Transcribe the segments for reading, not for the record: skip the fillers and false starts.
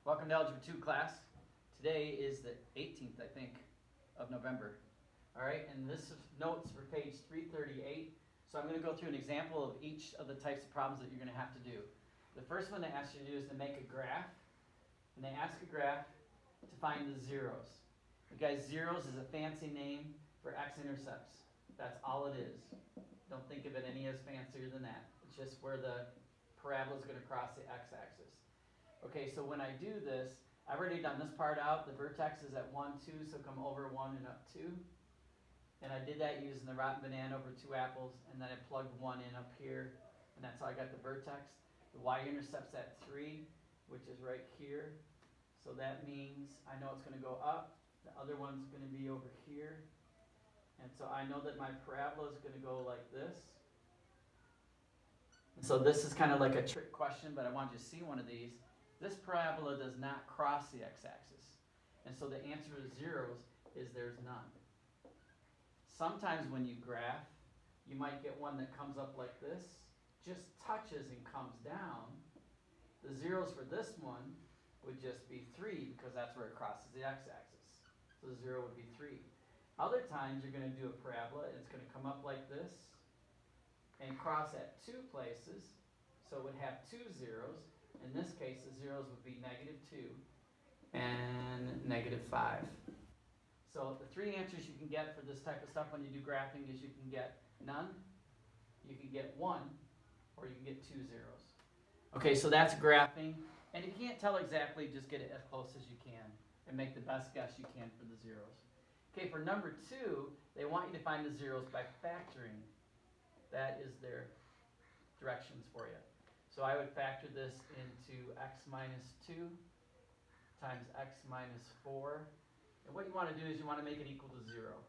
Welcome to Algebra 2 class. Today is the 18th, I think, of November. All right, and this is notes for page 338. So I'm going to go through an example of each of the types of problems that you're going to have to do. The first one they ask you to do is to make a graph. And they ask a graph to find the zeros. You guys, zeros is a fancy name for x-intercepts. That's all it is. Don't think of it any as fancier than that. It's just where the parabola is going to cross the x-axis. Okay, so when I do this, I've already done this part out. The vertex is at 1, 2, so come over 1 and up 2. And I did that using the rotten banana over 2 apples, and then I plugged 1 in up here, and that's how I got the vertex. The y-intercept's at 3, which is right here. So that means I know it's going to go up. The other one's going to be over here. And so I know that my parabola is going to go like this. And so this is kind of like a trick question, but I want you to see one of these. This parabola does not cross the x-axis. And so the answer to zeros is there's none. Sometimes when you graph, you might get one that comes up like this, just touches and comes down. The zeros for this one would just be 3 because that's where it crosses the x-axis. So the 0 would be 3. Other times you're going to do a parabola, and it's going to come up like this and cross at 2 places. So it would have 2 zeros. In this case, the zeros would be -2 and -5. So the 3 answers you can get for this type of stuff when you do graphing is you can get none, you can get 1, or you can get 2 zeros. Okay, so that's graphing. And if you can't tell exactly, just get it as close as you can and make the best guess you can for the zeros. Okay, for number 2, they want you to find the zeros by factoring. That is their directions for you. So I would factor this into x minus 2 times x minus 4. And what you want to do is you want to make it equal to 0.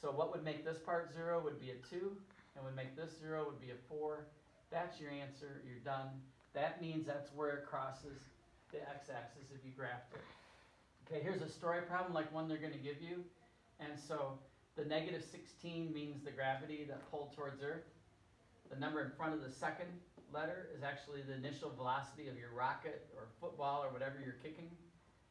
So what would make this part 0 would be a 2, and would make this 0 would be a 4. That's your answer. You're done. That means that's where it crosses the x-axis if you graphed it. Okay, here's a story problem like one they're going to give you. And so the -16 means the gravity that pulled towards Earth. The number in front of the second letter is actually the initial velocity of your rocket or football or whatever you're kicking.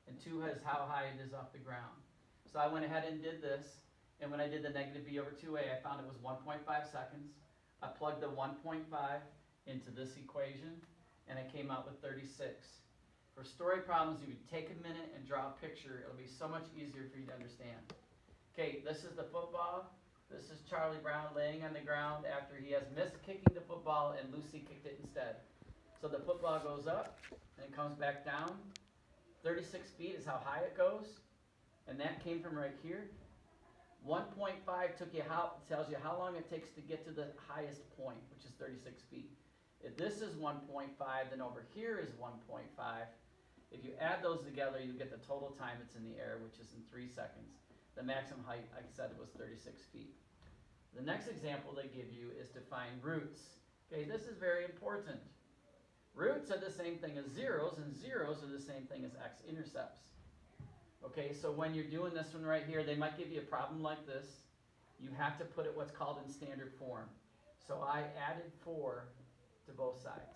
And 2 is how high it is off the ground. So I went ahead and did this. And when I did the -b/2a, I found it was 1.5 seconds. I plugged the 1.5 into this equation, and I came out with 36. For story problems, you would take a minute and draw a picture. It'll be so much easier for you to understand. Okay, this is the football. This is Charlie Brown laying on the ground after he has missed kicking the football and Lucy kicked it instead. So the football goes up and it comes back down. 36 feet is how high it goes. And that came from right here. 1.5 tells you how long it takes to get to the highest point, which is 36 feet. If this is 1.5, then over here is 1.5. If you add those together, you get the total time it's in the air, which is in 3 seconds. The maximum height, like I said, it was 36 feet. The next example they give you is to find roots. Okay, this is very important. Roots are the same thing as zeros, and zeros are the same thing as x-intercepts. Okay, so when you're doing this one right here, they might give you a problem like this. You have to put it what's called in standard form. So I added 4 to both sides,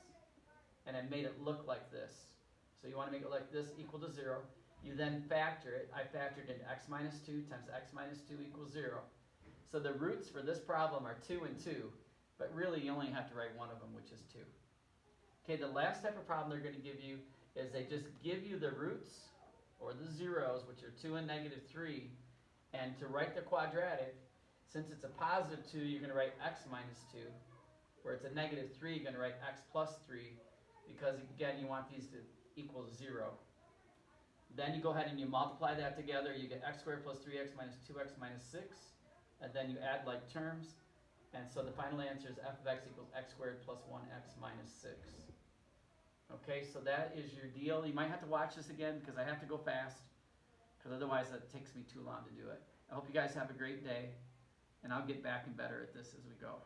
and I made it look like this. So you want to make it like this equal to 0. You then factor it. I factored in x minus 2 times x minus 2 equals 0. So the roots for this problem are 2 and 2, but really you only have to write one of them, which is 2. Okay, the last type of problem they're going to give you is they just give you the roots, or the zeros, which are 2 and -3, and to write the quadratic, since it's a +2, you're going to write x minus 2. Where it's a -3, you're going to write x plus 3, because again, you want these to equal 0. Then you go ahead and you multiply that together. You get x squared plus 3x minus 2x minus 6. And then you add like terms. And so the final answer is f of x equals x squared plus 1x minus 6. Okay, so that is your deal. You might have to watch this again because I have to go fast, because otherwise it takes me too long to do it. I hope you guys have a great day, and I'll get back and better at this as we go.